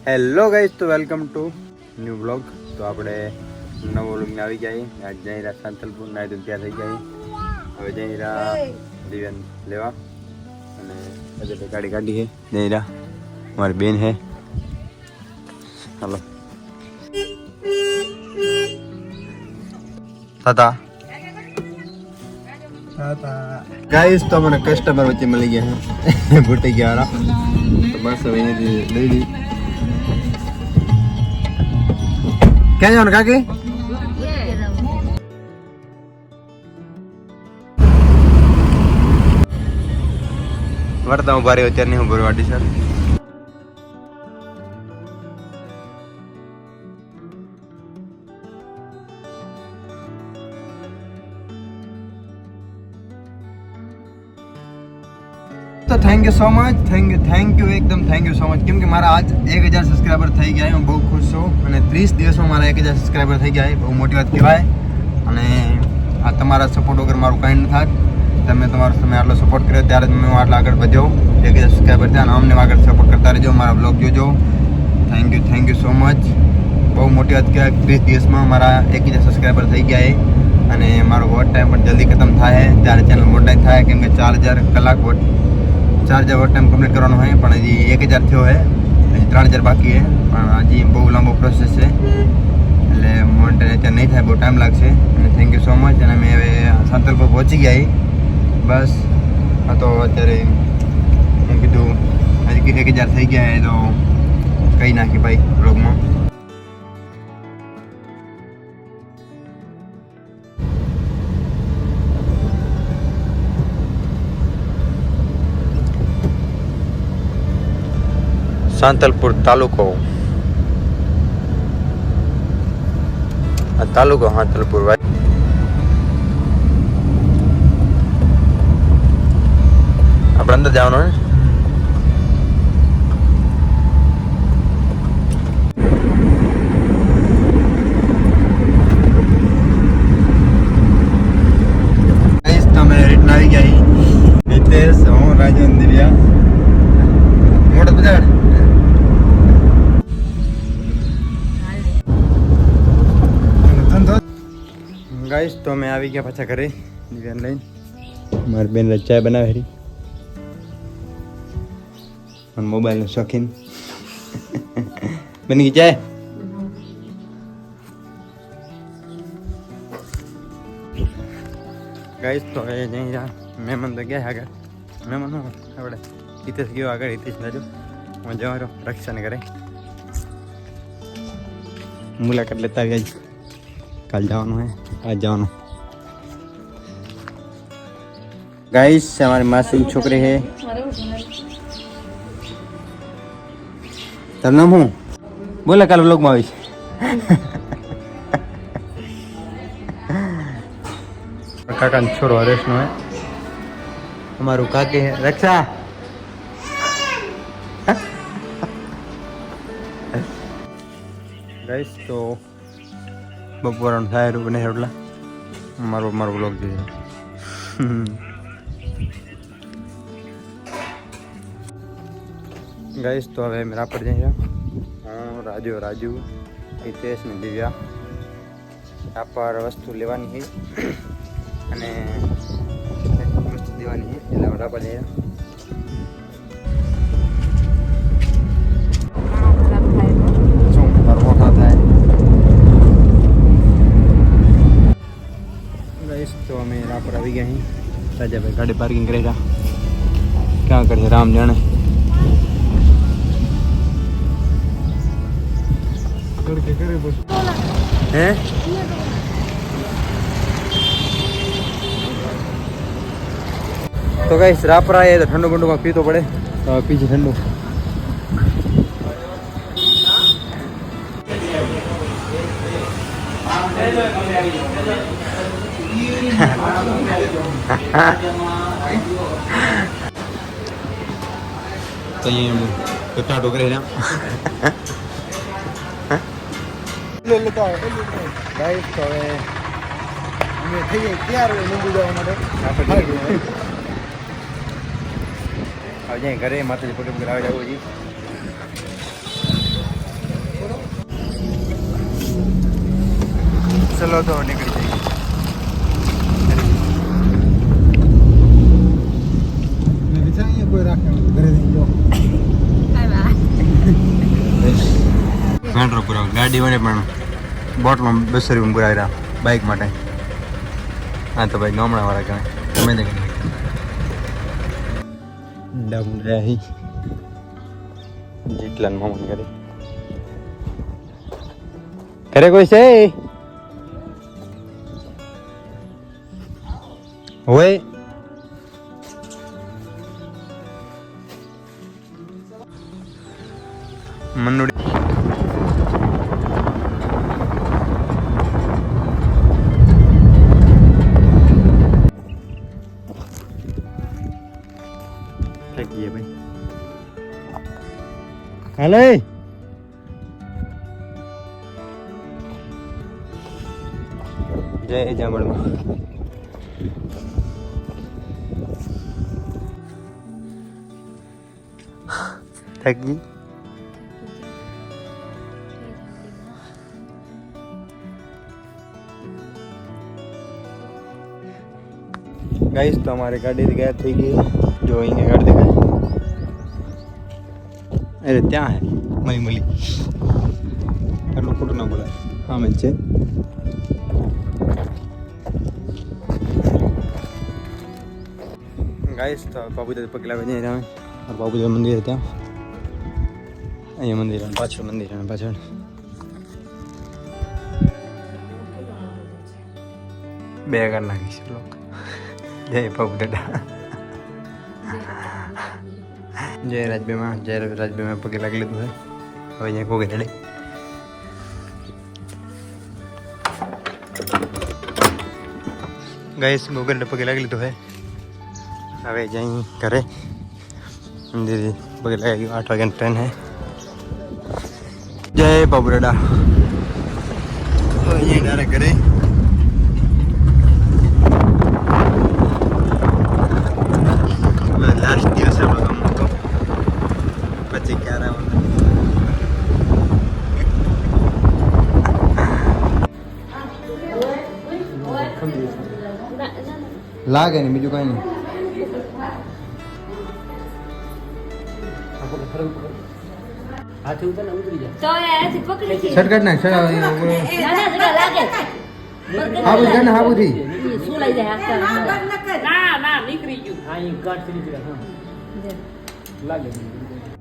Hello guys, તો welcome to new blog. તો આપણે નવો વ્લોગને આવી ગયા. આજ જઈ રહ્યા સાંતલપુર, નાઈ તો ત્યાં થઈ ગયા. હવે જઈ રહ્યા દિવ્યાન લેવા અને હજુ ગાડી કાઢી છે. જઈ રહ્યા મારી બેન હે. હાલો થતા ગાઈસ, તો મને કસ્ટમર વચ્ચે મળી ગયા છે ભૂટી ગયા તો બસ હવે અહીંયાથી લઈ લી. ક્યાં જવાનું કાકી? વર્તા ઉભા રહ્યો અત્યારે નહીં ઉભો રહ્યો વાડી સર. તો thank you so much, thank you એકદમ થેન્ક યુ સો મચ. કેમ કે મારા આજ 1000 સબસ્ક્રાઈબર થઈ ગયા. હું બહુ ખુશ છું અને 30 દિવસમાં મારા 1000 સબસ્ક્રાઈબર થઈ ગયા. બહુ મોટી વાત કહેવાય. અને આ તમારા સપોર્ટ વગર મારું કાંઈ ન થાત. તમે આટલો સપોર્ટ કર્યો ત્યારે જ હું આટલા આગળ વધ્યો. 1000 સબસ્ક્રાઈબર થયા અને અમને આગળ સપોર્ટ કરતા રહેજો. મારા બ્લોગ જોજો. Thank you so much. બહુ મોટી વાત કહેવાય. 30 દિવસમાં મારા 1000 સબસ્ક્રાઈબર થઈ ગયા. અને મારો વોટ ટાઈમ પણ જલ્દી ખતમ થાય ત્યારે ચેનલ મોટાઈ થાય. કેમ કે 4000 કલાક વોટ 4000 વોટ ટાઈમ કમ્પ્લીટ કરવાનો હોય, પણ હજી 1000 થયો હોય, હજી 3000 બાકી છે. પણ હજી બહુ લાંબો પ્રોસેસ છે, એટલે મોન્ટેન અત્યારે નહીં થાય, બહુ ટાઈમ લાગશે. અને થેન્ક યુ સો મચ. અને અમે હવે સાંતલપુર પહોંચી ગયા. બસ આ તો અત્યારે હું કીધું હજી 1000 થઈ ગયા તો કહી નાખી ભાઈ બ્લોગમાં. સાંતલપુર તાલુકો, આ તાલુકો સાંતલપુર. આપણે અંદર જવાનું હે. તમે રીટના આવી ગયા. હિતેશ, હું રાજન, દિવ્યા, મોટો બજાર. ગાઈસ, તો અમે આવી ગયા પાછા ઘરે દિવ્યાન લઈને. મારી બેન ચાય બનાવે હરી અને મોબાઈલનો શોખીન બની ગઈ ચાય. ગાઈસ, તો હવે જઈ મહેમાન તો ગયા આગળ. મહેમાન હું આપણે હિતેશ ગયો આગળ. હિતેશ લાજો હું જવા રહ્યો રક્ષાને ઘરે. મુલાકાત લેતા આવ્યા જ. કાલ જવાનું હે, આજ જવાનું. ગાઈસ, हमारी मासूम छोकरी है. તારું નામ શું? બોલે, કાલ વ્લોગમાં આવીશ. કાકાનો છોરો હરેશનો હે. અમારું કાકી હે રક્ષા. ગાઈસ, તો બપોરનું થાય બને એટલા મારો બ્લોગ જોઈએ. ગાઈસ, તો હવે અમે રાપર જઈ રહ્યા. હું રાજુ હિતેશ ને દિવ્યા રાપર વસ્તુ લેવાની છે અને વસ્તુ દેવાની છે, એટલે અમે રાપર જઈ રહ્યા. તો અમે રાપર આવી ગયા અહીં. રાજાભાઈ ગાડી પાર્કિંગ કરી રહ્યા. ક્યાં કરશે રામ જાણે. હે તો કઈ રાપર આવીએ તો ઠંડુ બંડુ પીતો પડે. તો પીછે ઠંડુ. તો અહીંયા ટોકરે રહ્યા. ગાઈસ, તો હવે અમે થઈ જાય તૈયાર લીંબુ જવા માટે. હવે જાય ઘરે માતાજી પગે પગે આવી જવું. ચલો તો નીકળી જઈએ. કોઈ રાખે ઘરે મેટ્રો પુરાવ ગાડી મને પણ બોટમાં 200 રૂપિયા પુરાવ્યા બાઇક માટે. હા તો ભાઈ ગામડા વાળા કહેવાય તમે તે ડમ રહી જેટલાન મોમન કરે ઘરે કોઈ છે હોય મનુડી લગીએ ભાઈ હાલે જય જામણમાં થકી गाइस तो हमारे गाड़ी गायब थी गई जो इन्हें गाड़ी दिखाई अरे क्या है मली मली फोटो ना बोला हाँ मैं चे गाइस तो बाबू दादा पगला बजे रहा है और बाबू दादा मंदिर है ये मंदिर है पाछड़ मंदिर है पाछड़ बेगर नाखी लोग जय बाबू दादा जय રાજબે માં પગે લાગી લીધું છે હવે અહીંયા કોકે ચડે ગાઈસ ગોગલ પગે લાગી લીધું છે હવે જઈ ઘરે મંદિર પગે લાગી 8 વાગ્યાની ટ્રેન છે જય બાબુ દાદા હવે અહીંયા ડાયરેક્ટ ઘરે लास्ट दिवस है लोग हमको बच्चे क्या रहा है लागे नहीं बीजू कहीं नहीं हाथी उतर ना उतरी जा तो ऐसे पकड़ी थी शर्ट ना शर्ट ना जगह लागे हाबू जान हाबू थी શું લઈ જાય ना ना निकरी गयो हां ये गाठ चली गया हां लागे